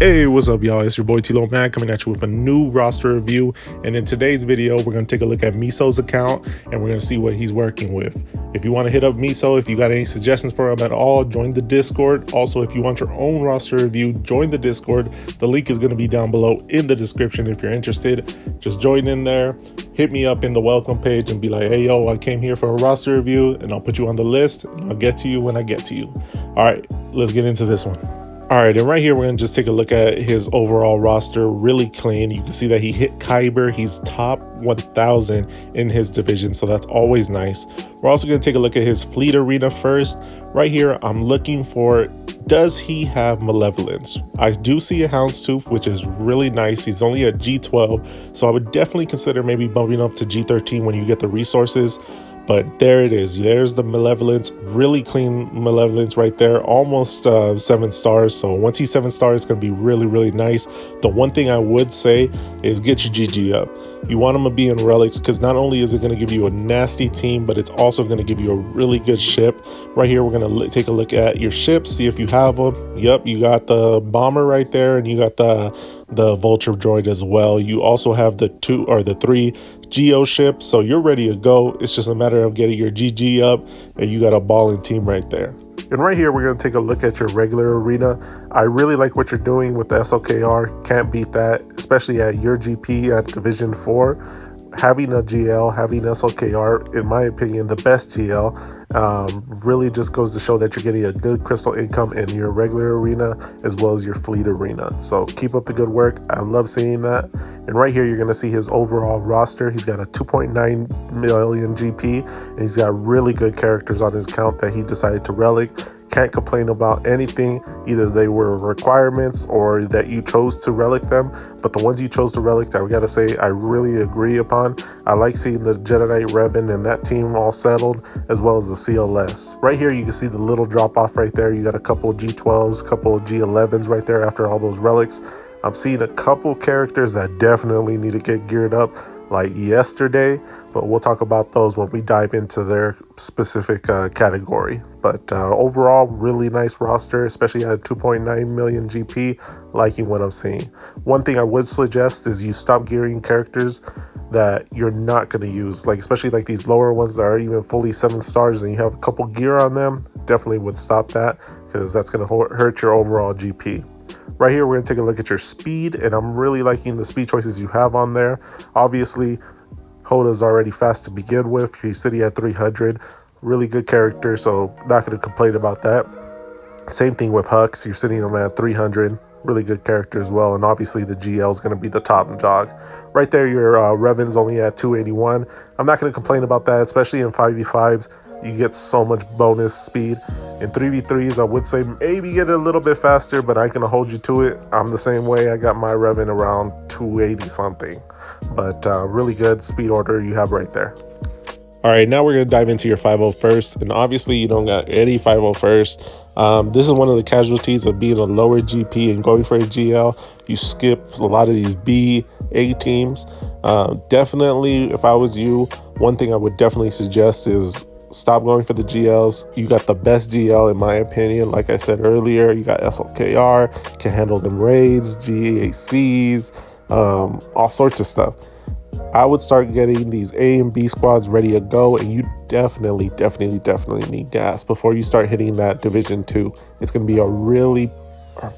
Hey, what's up, y'all? It's your boy T-Lo Man coming at you with a new roster review. And in today's video, we're going to take a look at Misos' account and we're going to see what he's working with. If you want to hit up Miso, if you got any suggestions for him at all, join the Discord. Also, if you want your own roster review, join the Discord. The link is going to be down below in the description if you're interested. Just join in there, hit me up in the welcome page and be like, hey, yo, I came here for a roster review, and I'll put you on the list and I'll get to you when I get to you. All right, let's get into this one. All right, and right here, we're going to just take a look at his overall roster, really clean. You can see that he hit Kyber. He's top 1,000 in his division, so that's always nice. We're also going to take a look at his fleet arena first. Right here, I'm looking for, does he have malevolence? I do see a Houndstooth, which is really nice. He's only at G12, so I would definitely consider maybe bumping up to G13 when you get the resources. But there it is. There's the malevolence, really clean malevolence right there, almost 7 stars. So once he's 7 stars, it's going to be really, really nice. The one thing I would say is get your GG up. You want him to be in relics because not only is it going to give you a nasty team, but it's also going to give you a really good ship. Right here, we're going to take a look at your ships, see if you have them. Yep, you got the bomber right there, and you got the vulture droid as well. You also have the 3 Geo ships, so you're ready to go. It's just a matter of getting your GG up, and you got a balling team right there. And right here, we're going to take a look at your regular arena. I really like what you're doing with the SLKR. Can't beat that, especially at your GP at Division 4. Having a GL, having SLKR, in my opinion, the best GL, really just goes to show that you're getting a good crystal income in your regular arena as well as your fleet arena. So keep up the good work. I love seeing that. And right here, you're going to see his overall roster. He's got a 2.9 million GP, and he's got really good characters on his account that he decided to relic. Can't complain about anything. Either they were requirements or that you chose to relic them, but the ones you chose to relic, I gotta say, I really agree upon. I like seeing the Jedi Knight Revan and that team all settled, as well as the CLS. Right here, you can see the little drop off right there. You got a couple G12s, couple G11s right there after all those relics. I'm seeing a couple characters that definitely need to get geared up, like yesterday, but we'll talk about those when we dive into their specific category. But overall, really nice roster, especially at 2.9 million GP, liking what I'm seeing. One thing I would suggest is you stop gearing characters that you're not going to use, like especially like these lower ones that are even fully 7 stars and you have a couple gear on them. Definitely would stop that, because that's going to hurt your overall GP. Right here, we're going to take a look at your speed, and I'm really liking the speed choices you have on there. Obviously, Hoda's already fast to begin with. He's sitting at 300. Really good character, so not going to complain about that. Same thing with Hux. You're sitting him at 300. Really good character as well, and obviously the GL is going to be the top dog. Right there, your Revan's only at 281. I'm not going to complain about that, especially in 5v5s. You get so much bonus speed. In 3v3s, I would say maybe get it a little bit faster, but I can hold you to it. I'm the same way. I got my Revan around 280 something, but really good speed order you have right there. All right, now we're going to dive into your 501st, and obviously you don't got any 501st. This is one of the casualties of being a lower GP and going for a GL. You skip a lot of these B, A teams. Definitely, if I was you, one thing I would definitely suggest is stop going for the GLs. You got the best GL in my opinion. Like I said earlier, you got SLKR, can handle them raids, GACs, all sorts of stuff. I would start getting these A and B squads ready to go, and you definitely need gas before you start hitting that Division 2. It's going to be a really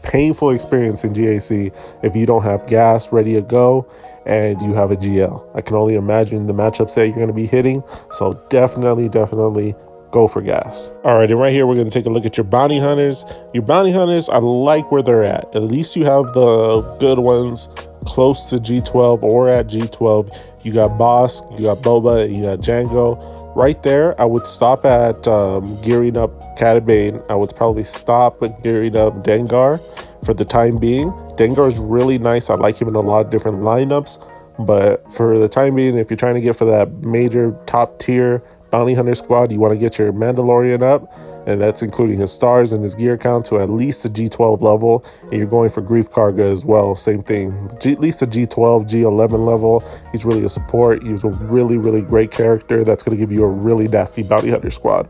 painful experience in GAC if you don't have gas ready to go and you have a GL. I can only imagine the matchups that you're going to be hitting, so definitely go for gas. All right, and right here, we're going to take a look at your bounty hunters. Your bounty hunters, I like where they're at. At least you have the good ones close to G12 or at G12. You got Boss, you got Boba, and you got Django. Right there, I would stop at gearing up Cad Bane. I would probably stop at gearing up Dengar for the time being. Dengar is really nice. I like him in a lot of different lineups, but for the time being, if you're trying to get for that major top tier bounty hunter squad, you want to get your Mandalorian up, and that's including his stars and his gear count to at least a G12 level, and you're going for Grief Karga as well, same thing, at least a G12, G11 level. He's really a support. He's a really great character that's going to give you a really nasty bounty hunter squad.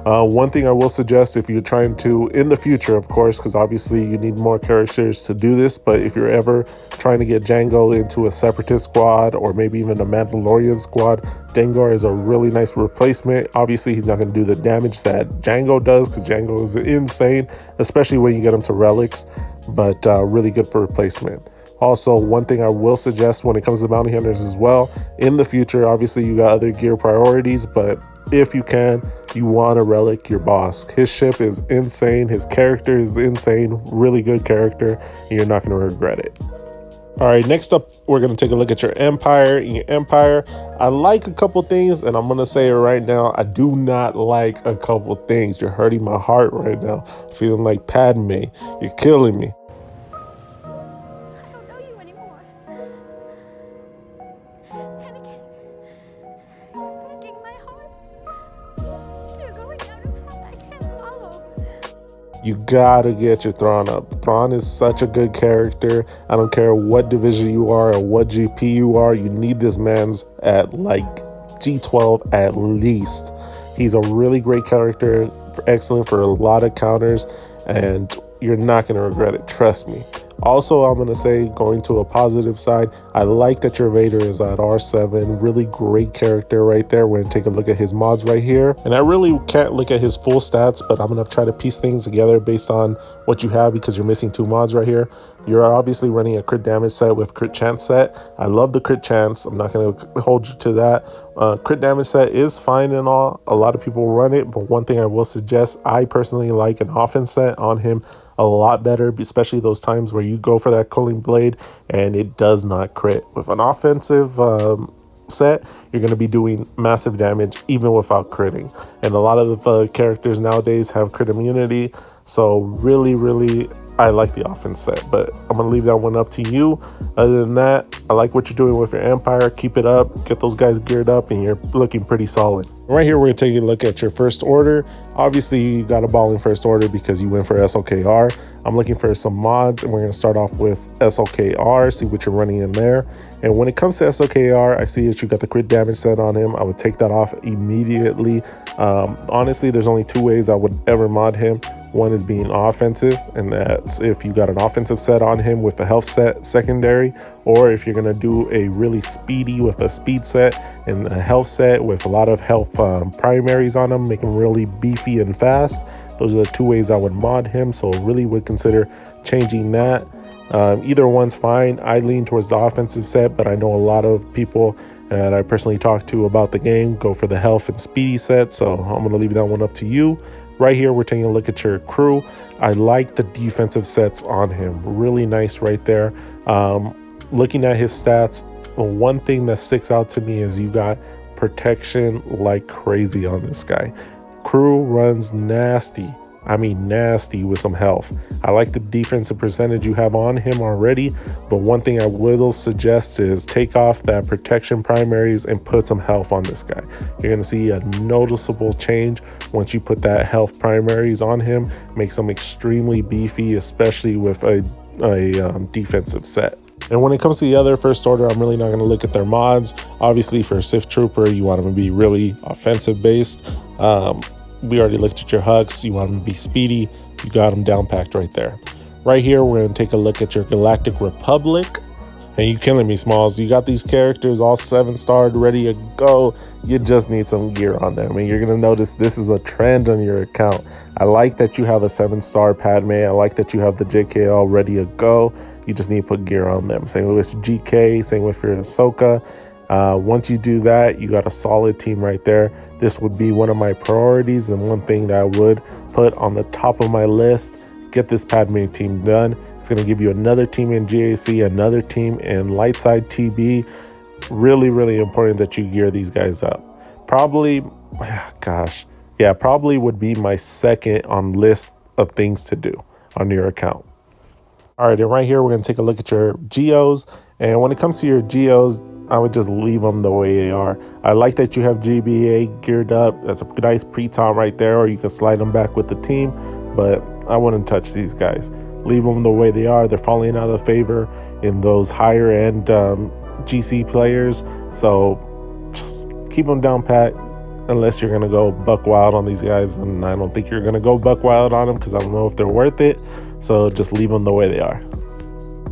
One thing I will suggest, if you're trying to, in the future of course, because obviously you need more characters to do this, but if you're ever trying to get Jango into a Separatist squad or maybe even a Mandalorian squad, Dengar is a really nice replacement. Obviously he's not going to do the damage that Jango does, because Jango is insane, especially when you get him to relics, but really good for replacement. Also, one thing I will suggest when it comes to bounty hunters as well, in the future, obviously you got other gear priorities, but if you can, you want to relic your boss. His ship is insane, his character is insane, really good character, and you're not going to regret it. All right, next up, we're going to take a look at your Empire. In your Empire, I like a couple things, and I'm going to say it right now, I do not like a couple things. You're hurting my heart right now. Feeling like Padme. You're killing me. I don't know you anymore. Anakin, you're breaking my heart. You're going down a path I can't follow. You gotta get your Thrawn up. Thrawn is such a good character. I don't care what division you are or what GP you are, you need this man's at like G12 at least. He's a really great character, excellent for a lot of counters, and you're not gonna regret it, trust me. Also, I'm going to say, going to a positive side, I like that your Vader is at R7. Really great character right there. We're going to take a look at his mods right here. And I really can't look at his full stats, but I'm going to try to piece things together based on what you have, because you're missing 2 mods right here. You're obviously running a crit damage set with crit chance set. I love the crit chance. I'm not going to hold you to that. Crit damage set is fine and all. A lot of people run it, but one thing I will suggest, I personally like an offense set on him a lot better, especially those times where you go for that culling blade and it does not crit. With an offensive set, you're going to be doing massive damage even without critting, and a lot of the characters nowadays have crit immunity, so really I like the offense set, but I'm going to leave that one up to you. Other than that, I like what you're doing with your Empire. Keep it up, get those guys geared up, and you're looking pretty solid. Right here, we're going to take a look at your First Order. Obviously, you got a ball in First Order because you went for SLKR. I'm looking for some mods, and we're going to start off with SLKR, see what you're running in there. And when it comes to SLKR, I see that you got the crit damage set on him. I would take that off immediately. Honestly, there's only 2 ways I would ever mod him. One is being offensive, and that's if you got an offensive set on him with a health set secondary, or if you're going to do a really speedy with a speed set and a health set with a lot of health primaries on him, make him really beefy and fast. Those are the 2 ways I would mod him, so really would consider changing that. Either one's fine. I lean towards the offensive set, but I know a lot of people that I personally talk to about the game go for the health and speedy set, so I'm going to leave that one up to you. Right here, we're taking a look at your crew. I like the defensive sets on him. Really nice right there. Looking at his stats, one thing that sticks out to me is you got protection like crazy on this guy. Crew runs nasty. I mean nasty with some health. I like the defensive percentage you have on him already, but one thing I will suggest is take off that protection primaries and put some health on this guy. You're going to see a noticeable change once you put that health primaries on him. Makes him extremely beefy, especially with a defensive set. And when it comes to the other First Order, I'm really not going to look at their mods. Obviously, for a Sith Trooper, you want them to be really offensive based. We already looked at your Hux. You want them to be speedy. You got them down packed right there. Right here, we're going to take a look at your Galactic Republic. And you killing me, Smalls. You got these characters all 7-starred, ready to go. You just need some gear on them. And you're going to notice this is a trend on your account. I like that you have a 7-star Padme. I like that you have the JKL ready to go. You just need to put gear on them. Same with GK, same with your Ahsoka. Once you do that, you got a solid team right there. This would be one of my priorities, and one thing that I would put on the top of my list. Get this Padme team done. It's going to give you another team in GAC, another team in Lightside TB. Really important that you gear these guys up. Probably would be my second on list of things to do on your account. All right, and right here, we're going to take a look at your geos. And when it comes to your geos, I would just leave them the way they are. I like that you have GBA geared up. That's a nice pre-tom right there, or you can slide them back with the team, but I wouldn't touch these guys. Leave them the way they are. They're falling out of favor in those higher end GC players. So just keep them down pat, unless you're going to go buck wild on these guys. And I don't think you're going to go buck wild on them because I don't know if they're worth it. So just leave them the way they are.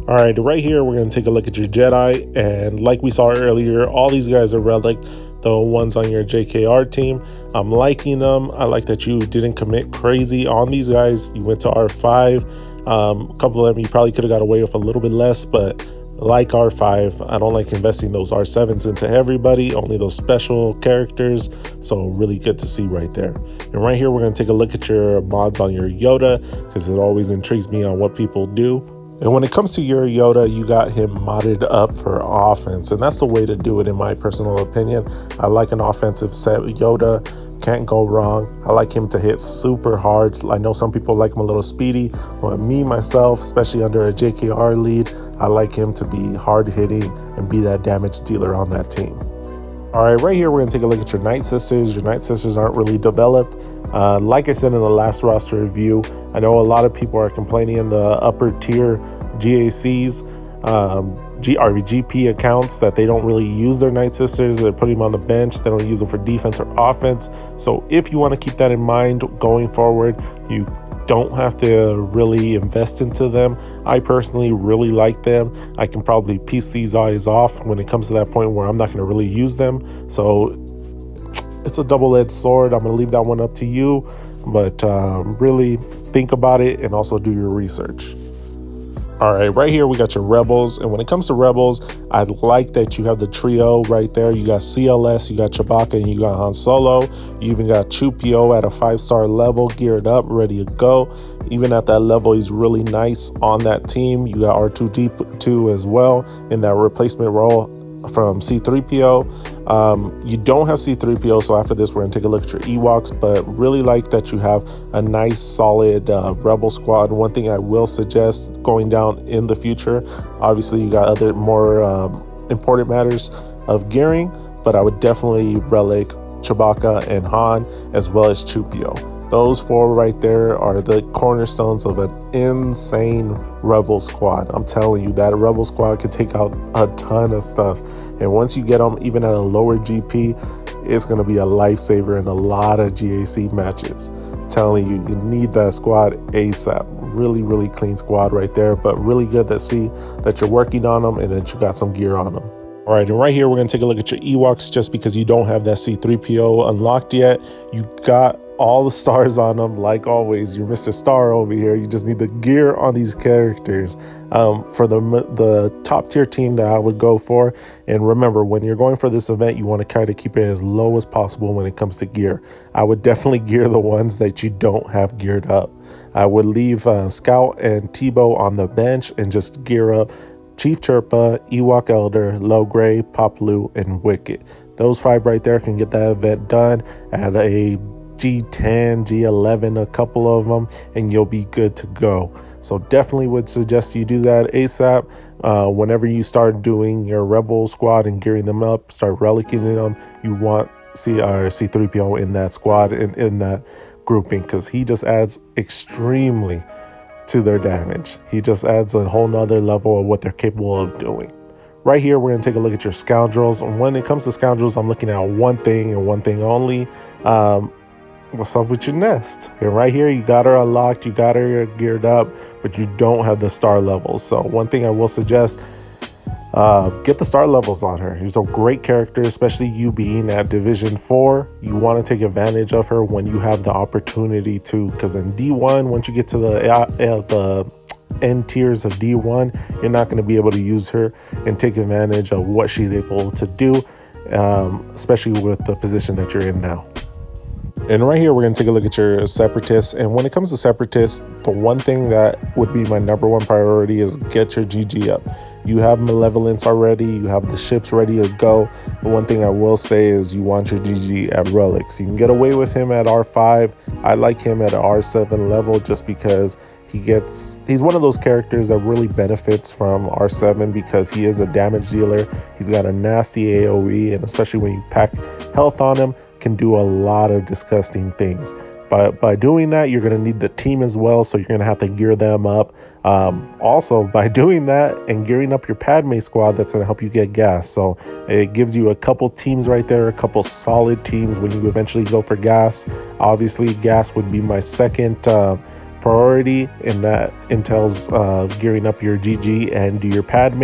All right, right here, we're going to take a look at your Jedi. And like we saw earlier, all these guys are relic, the ones on your JKR team. I'm liking them. I like that you didn't commit crazy on these guys. You went to R5. A couple of them, you probably could have got away with a little bit less, but like R5, I don't like investing those R7s into everybody, only those special characters. So really good to see right there. And right here, we're going to take a look at your mods on your Yoda, because it always intrigues me on what people do. And when it comes to your Yoda, you got him modded up for offense, and that's the way to do it in my personal opinion. I like an offensive set Yoda. Can't go wrong. I like him to hit super hard. I know some people like him a little speedy, but me, myself, especially under a JKR lead, I like him to be hard hitting and be that damage dealer on that team. All right, right here, we're going to take a look at your Night Sisters. Your Night Sisters aren't really developed. Like I said in the last roster review, I know a lot of people are complaining in the upper tier GACs, GP accounts, that they don't really use their Night Sisters. They're putting them on the bench. They don't use them for defense or offense. So if you want to keep that in mind going forward, you don't have to really invest into them. I personally really like them. I can probably piece these eyes off when it comes to that point where I'm not going to really use them. So it's a double-edged sword. I'm going to leave that one up to you, but really think about it and also do your research. All right, right here we got your Rebels, and when it comes to Rebels, I like that you have the trio right there. You got CLS, you got Chewbacca, and you got Han Solo. You even got Chupio at a 5-star level, geared up, ready to go. Even at that level, he's really nice on that team. You got R2D2 as well in that replacement role from C3PO. You don't have C3PO, so after this we're going to take a look at your Ewoks, but really like that you have a nice solid Rebel squad. One thing I will suggest going down in the future, obviously you got other more important matters of gearing, but I would definitely relic Chewbacca and Han as well as Chupio. Those four right there are the cornerstones of an insane Rebel squad. I'm telling you, that Rebel squad can take out a ton of stuff. And once you get them, even at a lower GP, it's going to be a lifesaver in a lot of GAC matches. I'm telling you, you need that squad ASAP. Really, really clean squad right there, but really good to see that you're working on them and that you got some gear on them. All right, and right here, we're going to take a look at your Ewoks. Just because you don't have that C3PO unlocked yet, you got all the stars on them. Like always, you're Mr. Star over here. You just need the gear on these characters. For the top tier team that I would go for, and remember, when you're going for this event, you want to try to keep it as low as possible when it comes to gear. I would definitely gear the ones that you don't have geared up. I would leave Scout and Tebow on the bench and just gear up Chief Chirpa, Ewok Elder, Logray, Poplu, and Wicket. Those 5 right there can get that event done at a G10, G11, a couple of them, and you'll be good to go. So definitely would suggest you do that ASAP. Whenever you start doing your Rebel squad and gearing them up, start relicing them, you want C3PO in that squad and in that grouping, because he just adds extremely to their damage. He just adds a whole nother level of what they're capable of doing. Right here, we're going to take a look at your scoundrels. And when it comes to scoundrels, I'm looking at one thing and one thing only. What's up with your nest? And right here, you got her unlocked, you got her geared up, but you don't have the star levels. So one thing I will suggest, get the star levels on her. She's a great character, especially you being at Division 4. You want to take advantage of her when you have the opportunity to, because in D1, once you get to the end tiers of D1, you're not going to be able to use her and take advantage of what she's able to do, especially with the position that you're in now. And right here, we're going to take a look at your Separatists. And when it comes to Separatists, the one thing that would be my #1 priority is get your GG up. You have Malevolence already. You have the ships ready to go. The one thing I will say is you want your GG at Relics. You can get away with him at R5. I like him at an R7 level just because He's one of those characters that really benefits from R7 because he is a damage dealer. He's got a nasty AoE, and especially when you pack health on him, can do a lot of disgusting things. But by doing that, you're going to need the team as well, so you're going to have to gear them up. Also, by doing that and gearing up your Padme squad, that's going to help you get gas. So it gives you a couple teams right there, a couple solid teams when you eventually go for gas. Obviously, gas would be my second priority, and that entails gearing up your GG and your Padme.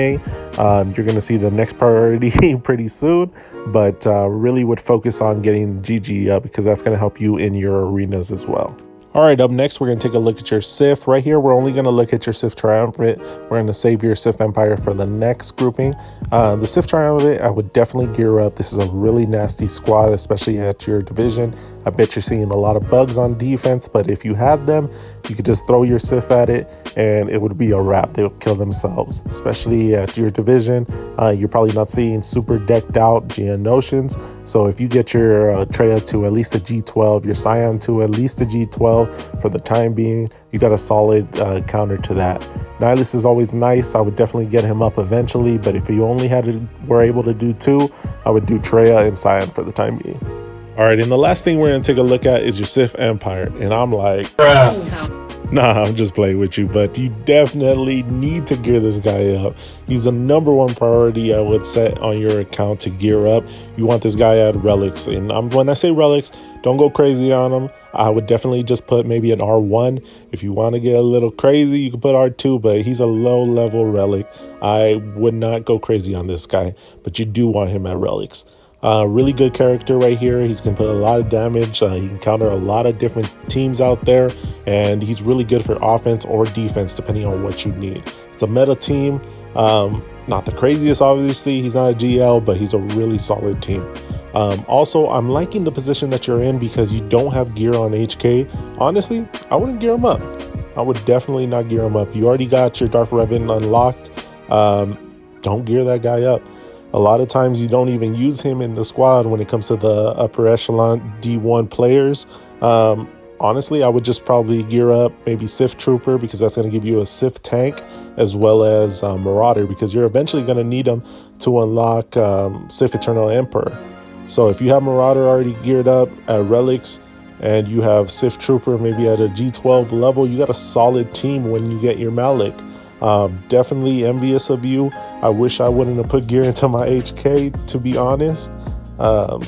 You're going to see the next priority pretty soon, but really would focus on getting GG up because that's going to help you in your arenas as well. All right, up next, we're going to take a look at your Sith. Right here, we're only going to look at your Sith Triumvirate. We're going to save your Sith Empire for the next grouping. The Sith Triumvirate, I would definitely gear up. This is a really nasty squad, especially at your division. I bet you're seeing a lot of bugs on defense, but if you had them, you could just throw your Sith at it, and it would be a wrap. They would kill themselves, especially at your division. You're probably not seeing super decked out Geonosians. So if you get your Traya to at least a G12, your Scion to at least a G12, for the time being, you got a solid counter to that. Nihilus is always nice. I would definitely get him up eventually, but if you only were able to do two, I would do Traya and Scion for the time being. All right, and the last thing we're going to take a look at is your Sith Empire, and I'm like, nah, I'm just playing with you, but you definitely need to gear this guy up. He's the #1 priority I would set on your account to gear up. You want this guy at relics, and when I say relics, don't go crazy on him. I would definitely just put maybe an R1. If you want to get a little crazy, you can put R2, but he's a low-level relic. I would not go crazy on this guy, but you do want him at relics. Really good character right here. He's going to put a lot of damage. He can counter a lot of different teams out there, and he's really good for offense or defense, depending on what you need. It's a meta team. Not the craziest, obviously. He's not a GL, but he's a really solid team. Also, I'm liking the position that you're in because you don't have gear on HK. Honestly, I wouldn't gear him up. I would definitely not gear him up. You already got your Darth Revan unlocked. Don't gear that guy up. A lot of times you don't even use him in the squad when it comes to the upper echelon D1 players. Honestly, I would just probably gear up maybe Sith Trooper because that's going to give you a Sith tank, as well as Marauder, because you're eventually going to need them to unlock Sith Eternal Emperor. So if you have Marauder already geared up at relics and you have Sith Trooper maybe at a G12 level, you got a solid team when you get your Malik. Definitely envious of you. I wish I wouldn't have put gear into my HK, to be honest.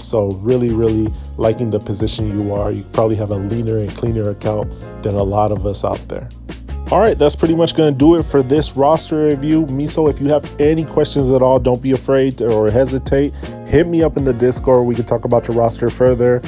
So really liking the position you are. You probably have a leaner and cleaner account than a lot of us out there. All right, that's pretty much going to do it for this roster review. Miso, if you have any questions at all, don't be afraid or hesitate. Hit me up in the Discord. We can talk about your roster further.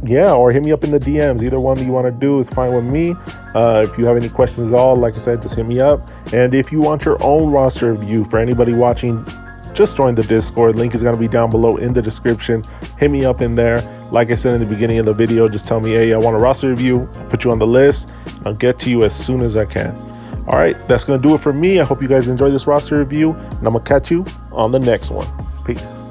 Yeah, or hit me up in the DMs. Either one that you want to do is fine with me. If you have any questions at all, like I said, just hit me up. And if you want your own roster review, for anybody watching, just join the Discord. Link is going to be down below in the description. Hit me up in there. Like I said in the beginning of the video, just tell me, hey, I want a roster review. I'll put you on the list. I'll get to you as soon as I can. All right, that's going to do it for me. I hope you guys enjoyed this roster review, and I'm going to catch you on the next one. Peace.